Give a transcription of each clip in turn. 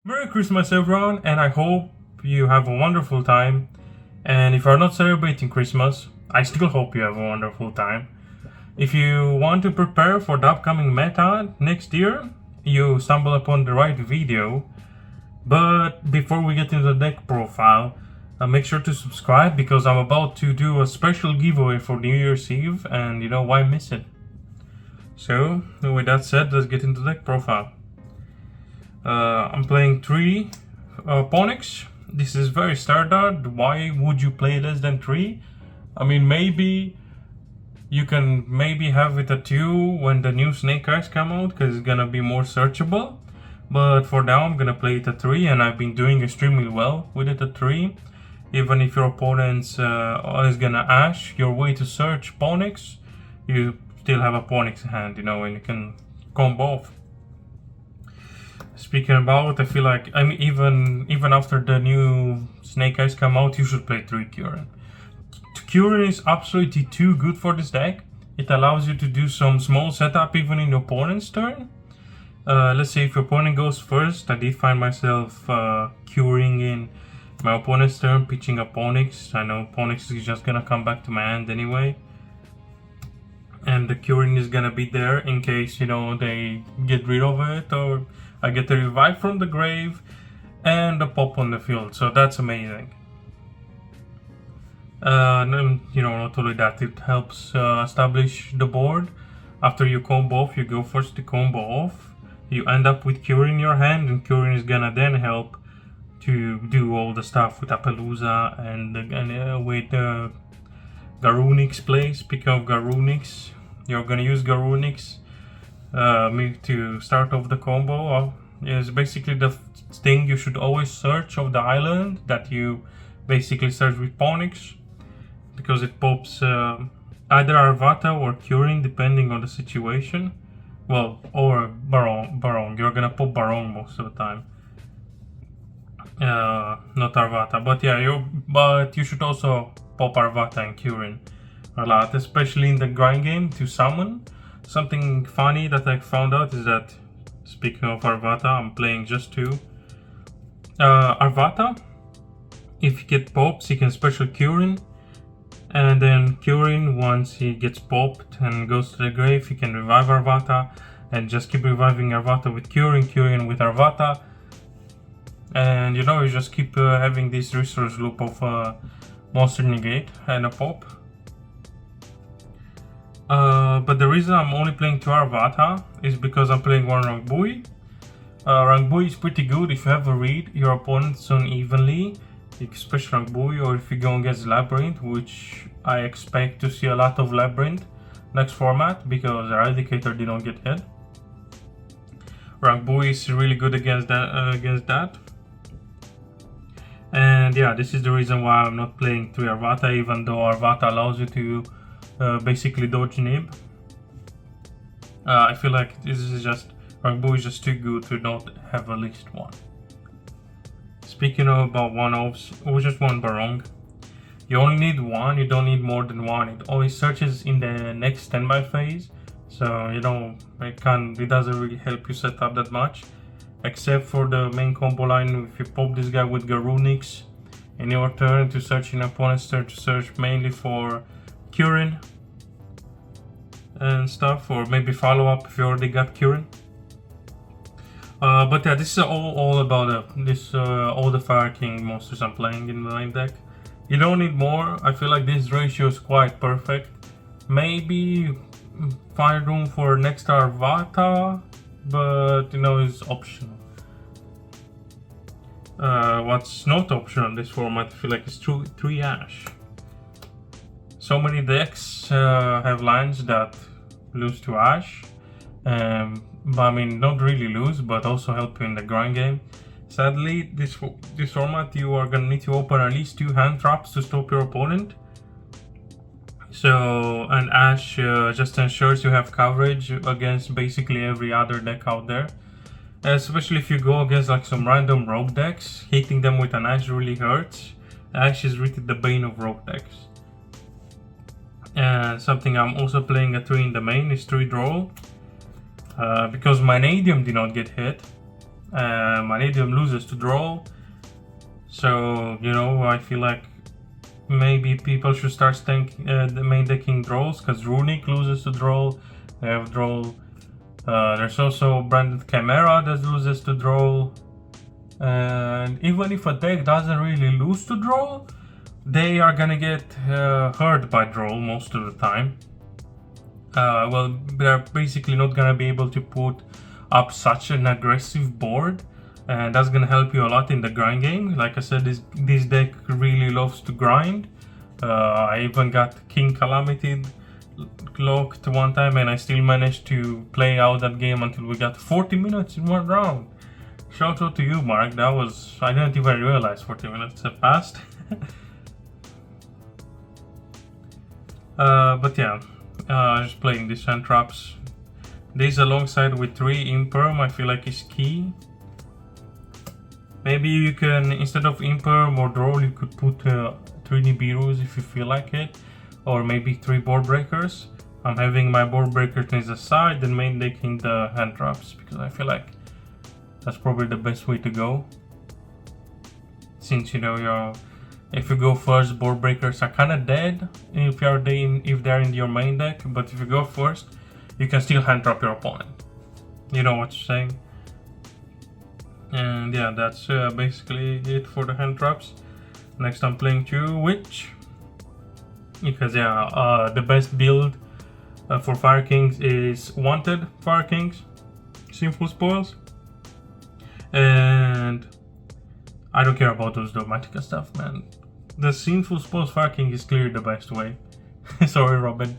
Merry Christmas, everyone, and I hope you have a wonderful time. And if you're not celebrating Christmas, I still hope you have a wonderful time. If you want to prepare for the upcoming meta next year, you stumble upon the right video. But before we get into the deck profile, make sure to subscribe because I'm about to do a special giveaway for New Year's Eve, and why miss it? So, with that said, let's get into the deck profile. I'm playing 3 Ponics. This is very standard. Why would you play less than 3? I mean, maybe you can have it at 2 when the new Snake Eyes come out, because it's gonna be more searchable. But for now, I'm gonna play it at 3, and I've been doing extremely well with it at 3. Even if your opponent's is gonna Ash your way to search Ponics, you still have a Ponics hand, and you can combo off. Speaking about, I feel like even after the new Snake Eyes come out, you should play 3 Curin. Curin is absolutely too good for this deck. It allows you to do some small setup even in your opponent's turn. Let's say if your opponent goes first, I did find myself curing in my opponent's turn, pitching a Ponyx. I know Ponyx is just gonna come back to my hand anyway. And the curing is gonna be there in case, they get rid of it, or I get a revive from the grave and a pop on the field. So that's amazing. Not only that, it helps establish the board. After you combo off, you go first to combo off. You end up with curing in your hand, and curing is gonna then help to do all the stuff with Appaloosa and with Garunix play. Speaking of Garunix, you're gonna use Garunix to start off the combo. Is basically the thing you should always search of the island that you basically search with Ponyx, because it pops either Arvata or Curing depending on the situation. Well, or Barong. You're gonna pop Barong most of the time. Not Arvata, but yeah, but you should also pop Arvata and Curing a lot, especially in the grind game to summon. Something funny that I found out is that, speaking of Arvata, I'm playing just 2. Arvata, if he gets popped, he can special Curing, and then Curing, once he gets popped and goes to the grave, he can revive Arvata and just keep reviving Arvata with Curing with Arvata. And you just keep having this resource loop of monster negate and a pop. But the reason I'm only playing 2 Arvata is because I'm playing 1 Rangbui. Rangbui is pretty good if you have a read your opponents unevenly, especially Rangbui, or if you go against Labyrinth, which I expect to see a lot of Labyrinth next format because Eradicator didn't get hit. Rangbui is really good against that. And yeah, this is the reason why I'm not playing 3 Arvata, even though Arvata allows you to basically dodge Nib. I feel like this is just, Rangbui is just too good to not have at least 1. Speaking about 1-offs, or just 1 Barong, you only need 1, you don't need more than 1. It always searches in the next standby phase, so it doesn't really help you set up that much. Except for the main combo line, if you pop this guy with Garunix in your turn to search in opponent's turn to search mainly for Curing and stuff, or maybe follow up if you already got Curing. But yeah, this is all about all the Fire King monsters I'm playing in the main deck. You don't need more. I feel like this ratio is quite perfect. Maybe find room for next Arvata, but it's optional. What's not optional in this format, I feel like, is 3 Ash. So many decks have lines that lose to Ash. I mean, not really lose, but also help you in the grind game. Sadly, this format, you are gonna need to open at least 2 hand traps to stop your opponent. So, and Ash just ensures you have coverage against basically every other deck out there. Especially if you go against like some random rogue decks, hitting them with an Ash really hurts. Ash is really the bane of rogue decks. And something I'm also playing at 3 in the main is 3 Droll. Because my Nadium did not get hit, my medium loses to draw. So, you know, I feel like maybe people should start the main decking draws, because Runic loses to draw. They have draw. There's also Branded Chimera that loses to draw. And even if a deck doesn't really lose to draw, they are gonna get hurt by draw most of the time. Well, they're basically not gonna be able to put up such an aggressive board, and that's gonna help you a lot in the grind game. Like I said, this deck really loves to grind. I even got King Calamity locked one time, and I still managed to play out that game until we got 40 minutes in one round. Shout out to you, Mark. That was, I didn't even realize 40 minutes have passed. But yeah, just playing these hand traps. This alongside with 3 Imperm, I feel like is key. Maybe you can, instead of Imperm or draw, you could put 3 Nibiru's if you feel like it. Or maybe 3 board breakers. I'm having my board breakers on the side and main decking the hand traps, because I feel like that's probably the best way to go. Since, you know, if you go first, board breakers are kind of dead if they're in your main deck. But if you go first, you can still hand trap your opponent. You know what I'm saying? And yeah, that's basically it for the hand traps. Next, I'm playing 2 Witch, because yeah, the best build for Fire Kings is Wanted Fire Kings, Sinful Spoils, and I don't care about those Dogmatica stuff, man. The Sinful Spoils Fire King is clearly the best way. Sorry, Robin.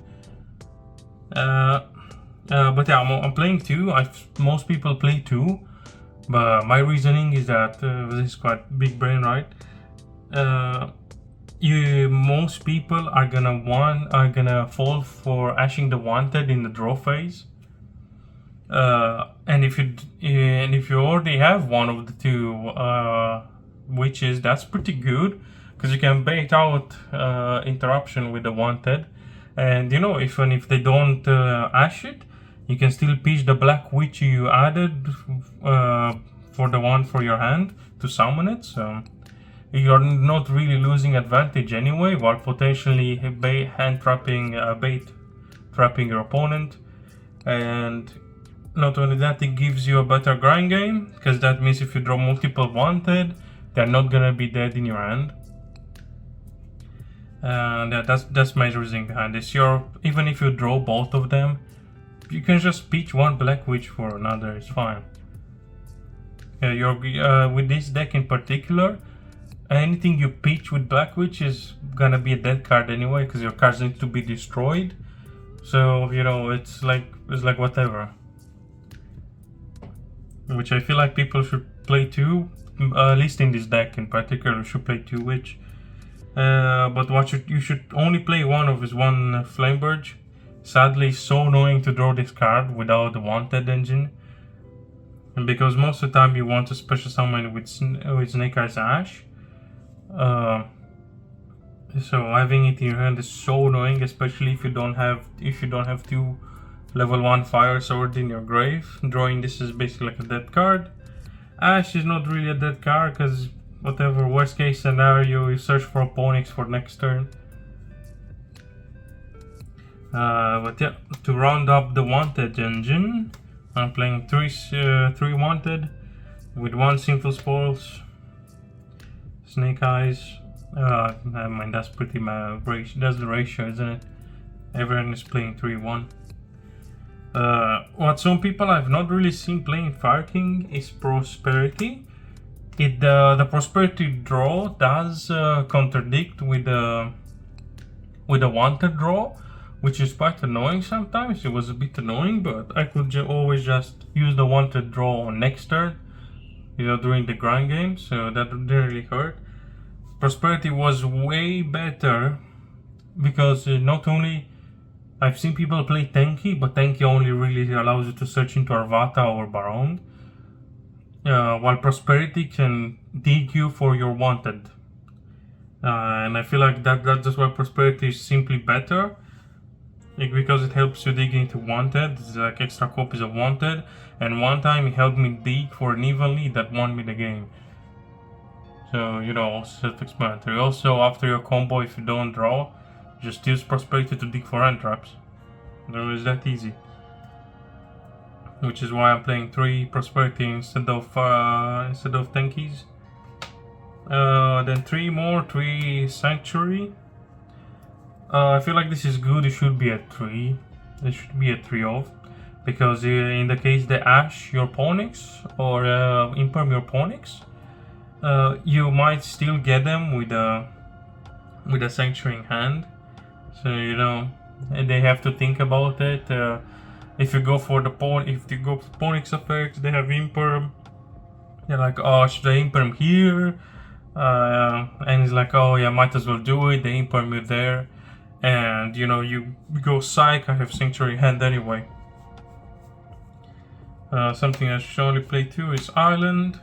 But yeah, I'm playing 2. Most people play 2, but my reasoning is that this is quite big brain, right? Most people are gonna fall for ashing the Wanted in the draw phase. And if you already have one of the 2 witches, that's pretty good, because you can bait out interruption with the Wanted. And you know, even if they don't ash it, you can still pitch the black witch you added for the one for your hand to summon it. So you're not really losing advantage anyway, while potentially bait trapping your opponent. And not only that, it gives you a better grind game, because that means if you draw multiple Wanted, they're not gonna be dead in your hand. And yeah, that's my reasoning behind this. Even if you draw both of them, you can just pitch one Black Witch for another, it's fine. With this deck in particular, anything you pitch with Black Witch is gonna be a dead card anyway, because your cards need to be destroyed. So, you know, it's like whatever. Which I feel like people should play 2, at least in this deck in particular, you should play 2 Witch. But you should only play one of his one Flameburge. Sadly, it's so annoying to draw this card without the Wanted engine. And because most of the time you want to special summon with Snake Eyes Ash. So having it in your hand is so annoying, especially if you don't have 2 level 1 fire sword in your grave. Drawing this is basically like a dead card. Ash is not really a dead card, because whatever worst case scenario, you search for Opponix for next turn. But yeah, to round up the Wanted engine, I'm playing 3 Wanted with 1 Sinful Spoils, Snake Eyes. I mean, that's pretty much that's the ratio, isn't it? Everyone is playing 3-1. What some people I've not really seen playing Fire King is Prosperity. The Prosperity draw does contradict with the Wanted draw, which is quite annoying sometimes. It was a bit annoying, but I could always just use the Wanted draw on next turn, you know, during the grind game, so that didn't really hurt. Prosperity was way better, because not only I've seen people play Tenki, but Tenki only really allows you to search into Arvata or Barong, while Prosperity can dig you for your Wanted. And I feel like that's just why Prosperity is simply better. because it helps you dig into Wanted. It's like extra copies of Wanted, and one time it helped me dig for an evil lead that won me the game. So, you know, self-explanatory. Also, after your combo, if you don't draw, just use Prosperity to dig for end traps. It was that easy. Which is why I'm playing 3 Prosperity instead of 10 keys. Then 3 Sanctuary. I feel like this is good. It should be at 3. It should be at 3 off. Because in the case the Ash your Ponix or Imperm your Ponix, you might still get them with a Sanctuary in hand. So, you know, and they have to think about it. If you go for Ponix effects, they have Imperm. They're like, oh, should I Imperm here? And it's like, oh yeah, might as well do it. They Imperm you there, and you know, you go Psych. I have Sanctuary in hand anyway. Something I should only play too is Island.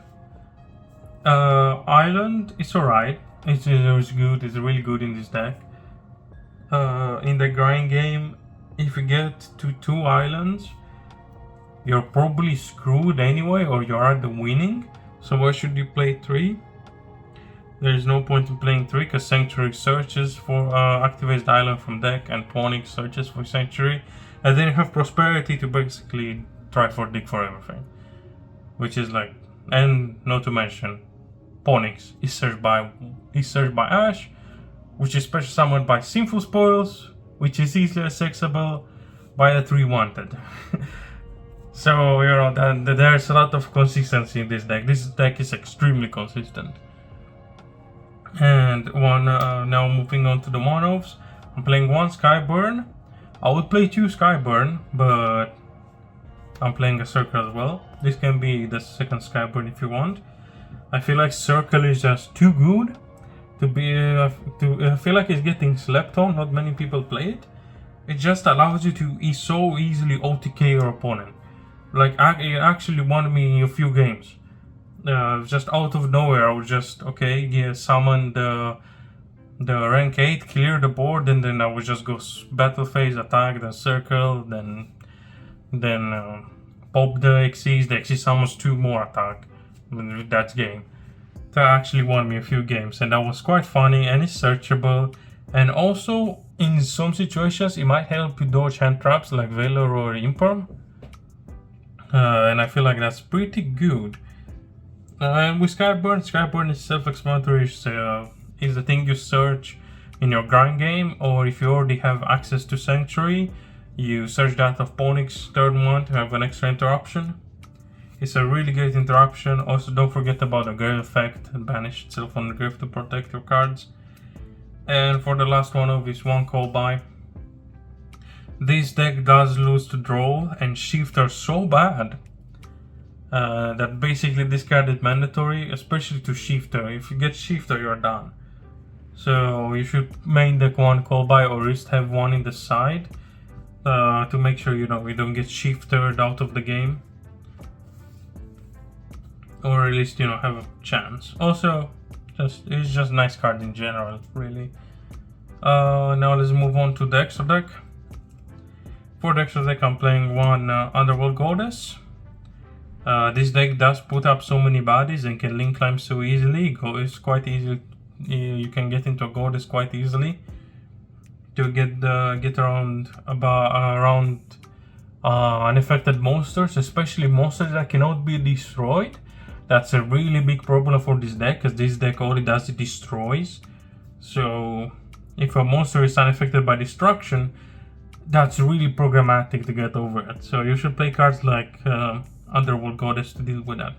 Island is alright. It's good. It's really good in this deck. In the grind game, if you get to 2 islands, you're probably screwed anyway, or you are the winning. So why should you play 3? There is no point in playing 3 because Sanctuary searches for activates the island from deck, and Ponix searches for Sanctuary, and then you have Prosperity to basically try for dig for everything, which is like, and not to mention, Ponix is searched by Ash, which is special summoned by Sinful Spoils, which is easily accessible by the 3 Wanted. So, you know, there's a lot of consistency in this deck. This deck is extremely consistent. And now moving on to the one-offs. I'm playing 1 Skyburn. I would play 2 Skyburn, but I'm playing a Circle as well. This can be the second Skyburn if you want. I feel like Circle is just too good to be I feel like it's getting slept on. Not many people play it. It just allows you to so easily OTK your opponent. Like, it actually won me a few games. Just out of nowhere, I would just summon the rank 8, clear the board, and then I would just go battle phase, attack, then circle, then pop the Xyz. The Xyz summons 2 more attack. That's game. That actually won me a few games, and that was quite funny, and it's searchable. And also, in some situations, it might help you dodge hand traps like Valor or Imperm. And I feel like that's pretty good. And with Skyburn is self-explanatory. Is the thing you search in your grind game, or if you already have access to Sanctuary, you search that of Ponix 3rd one to have an extra interruption. It's a really great interruption. Also, don't forget about the grave effect and banish itself on the grave to protect your cards. And for the last one of this 1 call by. This deck does lose to draw and Shifter so bad that basically discard it mandatory, especially to Shifter. If you get Shifter, you're done. So you should main deck 1 call by, or at least have 1 in the side to make sure you don't get Shiftered out of the game. Or at least, have a chance. Also, it's just a nice card in general, really. Now let's move on to the extra deck. For the extra deck, I'm playing 1 Underworld Goddess. This deck does put up so many bodies and can link climb so easily. It's quite easy. You can get into a Goddess quite easily to get around unaffected monsters, especially monsters that cannot be destroyed. That's a really big problem for this deck, because this deck only does it destroys. So if a monster is unaffected by destruction, that's really programmatic to get over it. So you should play cards like Underworld Goddess to deal with that.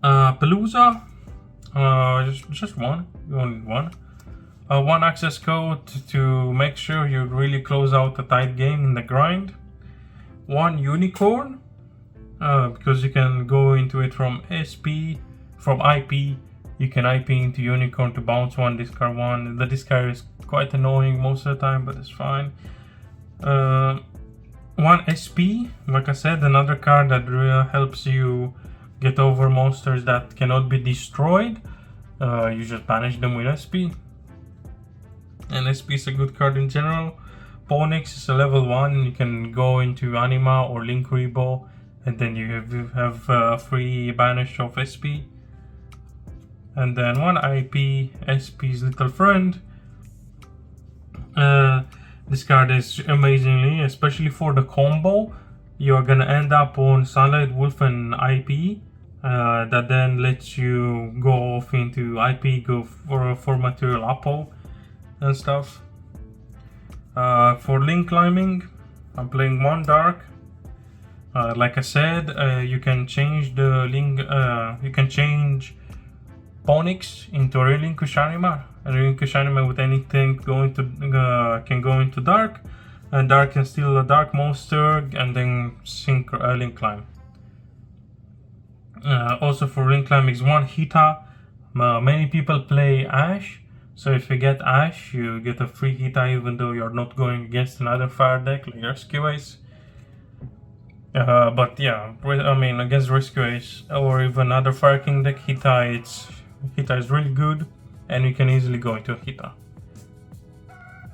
Palooza, just 1. You only need 1. 1 access code to make sure you really close out a tight game in the grind. 1 Unicorn. Because you can go into it from IP, you can IP into Unicorn to bounce 1, discard 1. The discard is quite annoying most of the time, but it's fine. 1 SP, like I said, another card that really helps you get over monsters that cannot be destroyed. You just banish them with SP. And SP is a good card in general. Ponyx is a level 1, you can go into Anima or Link Rebo, and then you have free banish of SP. And then 1 IP, SP's little friend. This card is amazingly, especially for the combo. You're gonna end up on Sunlight Wolf and IP. That then lets you go off into IP, go for material Apo and stuff. For link climbing, I'm playing 1 dark. Like I said, you can change the link. You can change Ponyx into a relinquish anima. A relinquish anima with anything going to can go into dark, and dark can steal a dark monster and then sync link climb. Also for link climbing is 1 Hita. Many people play Ash, so if you get Ash, you get a free Hita even though you're not going against another fire deck like Rescue Ace. But yeah, I mean against Rescue Ace or even other Fire King deck, Hita is really good, and you can easily go into Hita.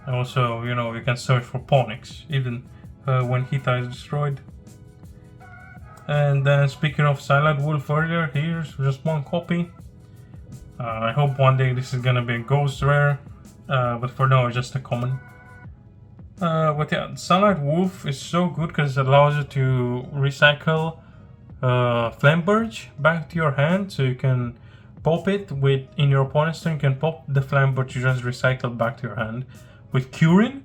Also, you know, you can search for Ponyx even when Hita is destroyed. And then speaking of Silent Wolf earlier, here's just 1 copy. I hope one day this is gonna be a ghost rare, but for now it's just a common. But yeah, Sunlight Wolf is so good because it allows you to recycle Flamberge back to your hand, so you can pop it in your opponent's turn. You can pop the Flamberge you just recycled back to your hand with Curin,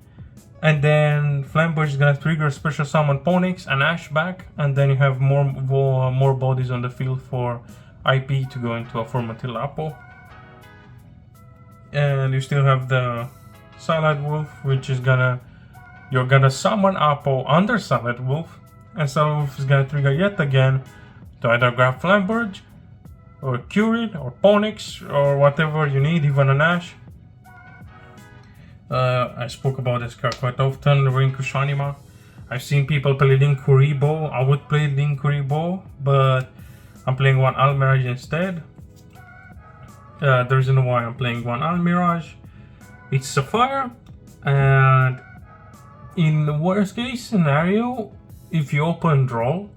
and then Flamberge is gonna trigger special summon Ponyx and Ash back, and then you have more bodies on the field for IP to go into a Formatil Apo. And you still have the Sunlight Wolf, which is you're gonna summon Apo under Sunlight Wolf, and Sunlight Wolf is gonna trigger yet again to either grab Flamberge or Curin or Ponyx or whatever you need, even an Ash. I spoke about this card quite often, Relinquish Anima. I've seen people play Link Rebo. I would play Link Rebo, but I'm playing 1 Almirage instead. The reason why I'm playing 1 Almirage, it's Sapphire, and in the worst case scenario, if you open draw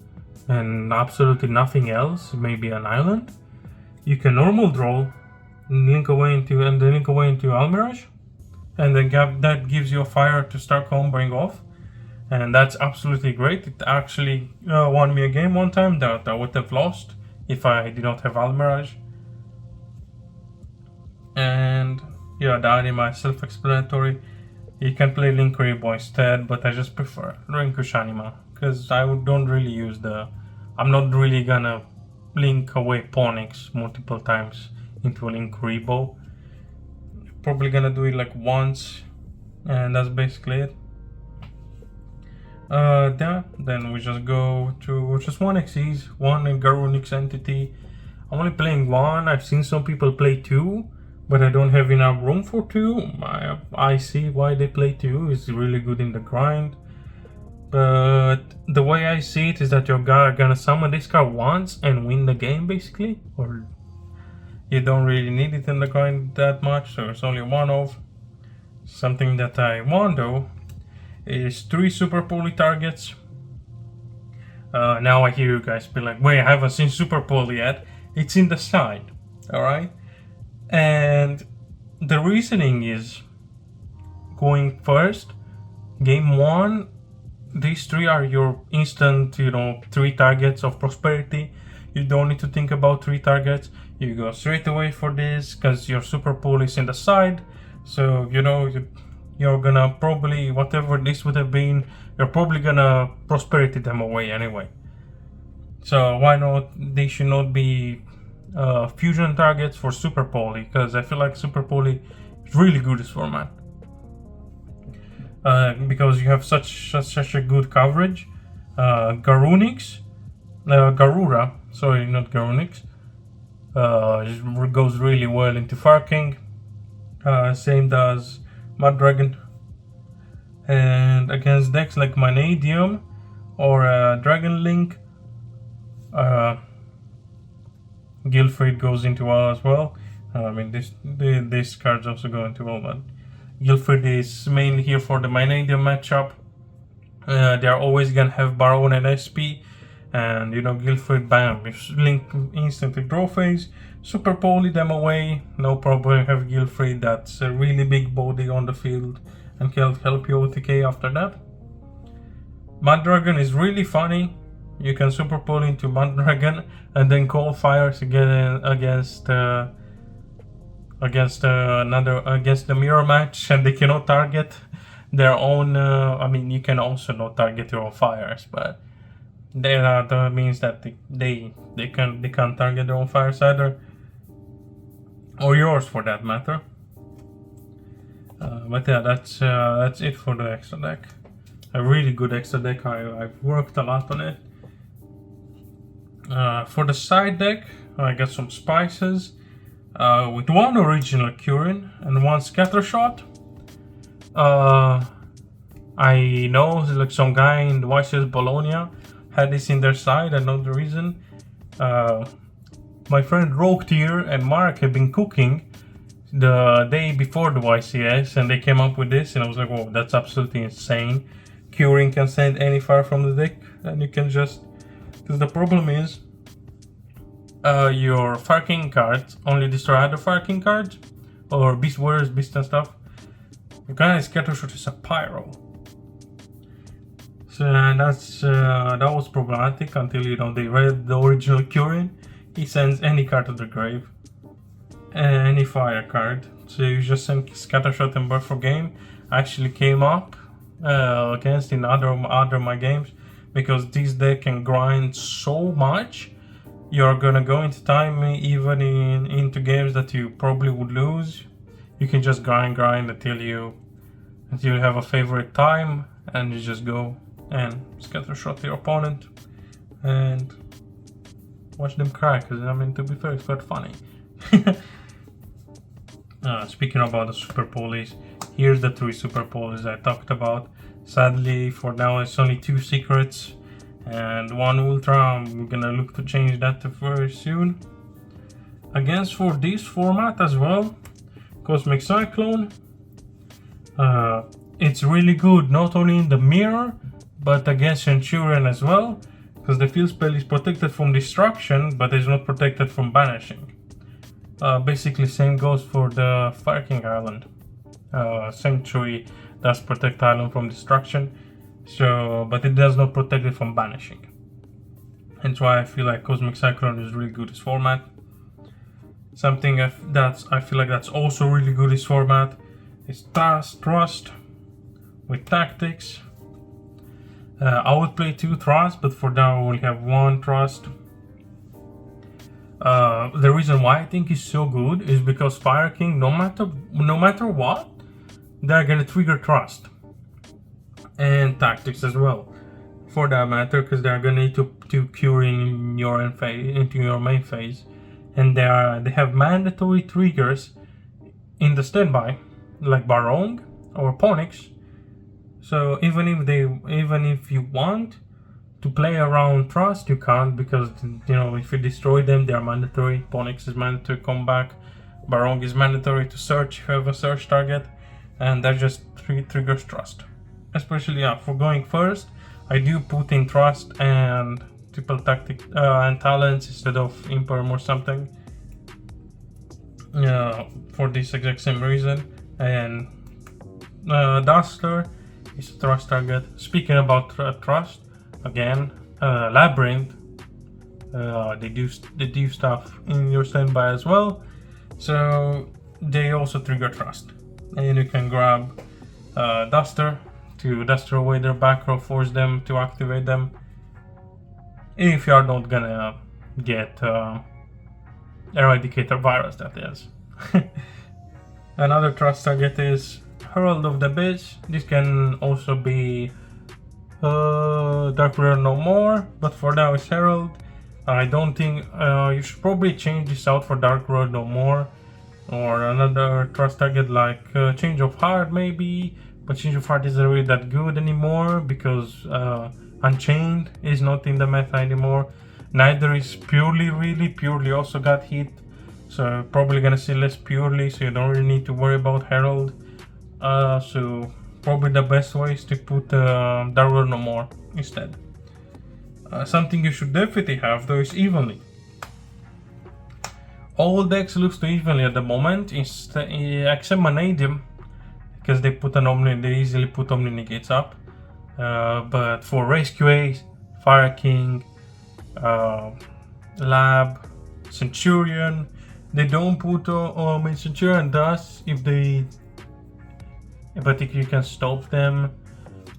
and absolutely nothing else, maybe an island, you can normal draw, link away into Almirage, and then that gives you a fire to start comboing off, and that's absolutely great. It actually won me a game one time that I would have lost if I did not have Almirage. And yeah, the anima is self-explanatory. You can play Link Rebo instead, but I just prefer Relinquish Anima because I don't really use I'm not really gonna link away Ponyx multiple times into a Link Rebo. Probably gonna do it like once, and that's basically it. Then we just go to just 1 Xyz, 1 Garunix entity. I'm only playing 1. I've seen some people play 2, but I don't have enough room for 2. I see why they play 2. It's really good in the grind. But the way I see it is that you're gonna summon this card once and win the game, basically. Or you don't really need it in the grind that much, so it's only a one-off. Something that I want though is 3 Super Poly targets. Now I hear you guys be like, wait, I haven't seen Super Poly yet. It's in the side, alright? And the reasoning is, going first, game 1, these 3 are your instant, 3 targets of prosperity. You don't need to think about 3 targets. You go straight away for this because your Super Pool is in the side. So, you're gonna probably, whatever this would have been, you're probably gonna prosperity them away anyway. So why not, they should not be fusion targets for Super Poly, because I feel like Super Poly is really good this format. Because you have such a good coverage. Garura, sorry, not Garunix, goes really well into Fire King. Same does Mud Dragon. And against decks like Manadium or Dragon Link, Gilfrid goes into well as well. I mean, this cards also go into well, but Guildford is mainly here for the Mania matchup. They're always gonna have Baron and SP, and Guildford, bam, you link instantly draw phase, super poly them away, no problem. Have Guildford that's a really big body on the field and can help you OTK after that. Mud Dragon is really funny. You can super poly into Mud Dragon and then call fires again against the mirror match, and they cannot target their own. I mean, you can also not target your own fires, but that means that they can't target their own fires either, or yours for that matter. But yeah, that's it for the extra deck. A really good extra deck. I've worked a lot on it. For the side deck, I got some spices with one original Curin and one Scattershot. I know like some guy in the YCS Bologna had this in their side. I know the reason. My friend Rogue Tier and Mark have been cooking the day before the YCS, and they came up with this, and I was like, whoa, that's absolutely insane. Curing can send any fire from the deck, and you can just... Because the problem is, your Fire King cards only destroy other Fire King cards, or Beast Warriors, Beast and stuff. Your guy's Scattershot is a Pyro. So that was problematic until they read the original Curing. He sends any card to the grave, any fire card. So you just send Scattershot and Birth for Game. Actually came up against in other my games, because this deck can grind so much. You're gonna go into time even into games that you probably would lose. You can just grind until you have a favorite time, and you just go and Scattershot your opponent and watch them cry, because I mean, to be fair, it's quite funny. Speaking about the super polies, here's the 3 super polies I talked about. Sadly, for now, it's only 2 secrets and 1 ultra. I'm gonna look to change that very soon. Against for this format as well, Cosmic Cyclone. It's really good not only in the mirror, but against Centurion as well, because the field spell is protected from destruction, but is not protected from banishing. Basically, same goes for the Fire King Island. Sanctuary does protect Island from destruction, but it does not protect it from banishing. Hence why I feel like Cosmic Cyclone is really good this format. Something I feel like that's also really good this format is Trust with Tactics. I would play 2 Trust, but for now I only have 1 Trust. The reason why I think it's so good is because Fire King, no matter what, they're gonna trigger Trust and Tactics as well, for that matter, because they're gonna need to cure into your main phase, and they have mandatory triggers in the standby, like Barong or Ponix. So even if you want to play around Trust, you can't, because if you destroy them, they are mandatory. Ponix is mandatory to come back. Barong is mandatory to search if you have a search target, and that just triggers Trust. Especially for going first, I do put in Trust and triple tactic and talents instead of Imperm or something. For this exact same reason. And Duster is a Trust target. Speaking about Trust, again, Labyrinth, they do stuff in your standby as well, so they also trigger Trust, and you can grab Duster to duster away their back row, force them to activate them if you are not gonna get Eradicator Virus, that is. Another Trust target is Herald of the Abyss. This can also be Dark Rare No More, but for now it's Herald. I don't think you should probably change this out for Dark Rare No More, or another Trust target like Change of Heart maybe, but Change of Heart isn't really that good anymore because Unchained is not in the meta anymore. Neither is Purely also got hit, so probably gonna see less Purely, so you don't really need to worry about Herald. So probably the best way is to put There Were No More instead. Something you should definitely have though is Evenly. All decks lose to Evenly at the moment, except Vanadium, because they easily put Omni Negates up. But for Rescue Ace, Fire King, Lab, Centurion, they don't put Centurion does but if you can stop them.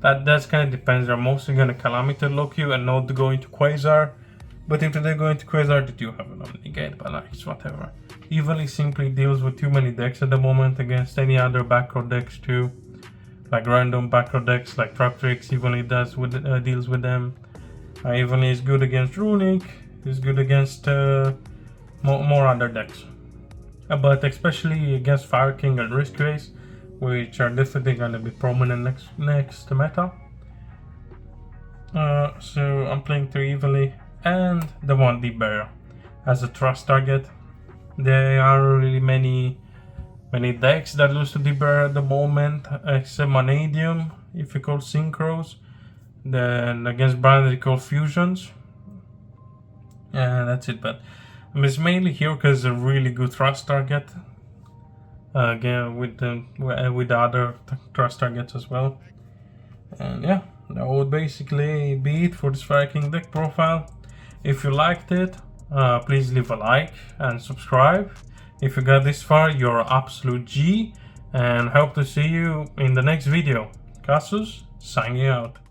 That's kind of depends. They're mostly gonna Calamity lock you and not going to Quasar. But if they're going to Quasar, they do have an Omnigate, but like, it's whatever. Evenly simply deals with too many decks at the moment against any other backrow decks too. Like random backrow decks like Traptrix, Evenly deals with them. Evenly is good against Runic, is good against more other decks. But especially against Fire King and Risk Race, which are definitely going to be prominent next meta. So I'm playing 3 Evenly and the 1D Bear as a trust target. There aren't really many decks that lose to the Bear at the moment, except Vanadium, if you call Synchros. Then against Brand they call Fusions. And that's it, but it's mainly here because it's a really good trust target. Again, with the other trust targets as well. And yeah, that would basically be it for this Fire King deck profile. If you liked it, please leave a like and subscribe. If you got this far, you're an absolute G, and hope to see you in the next video. Casus, signing out.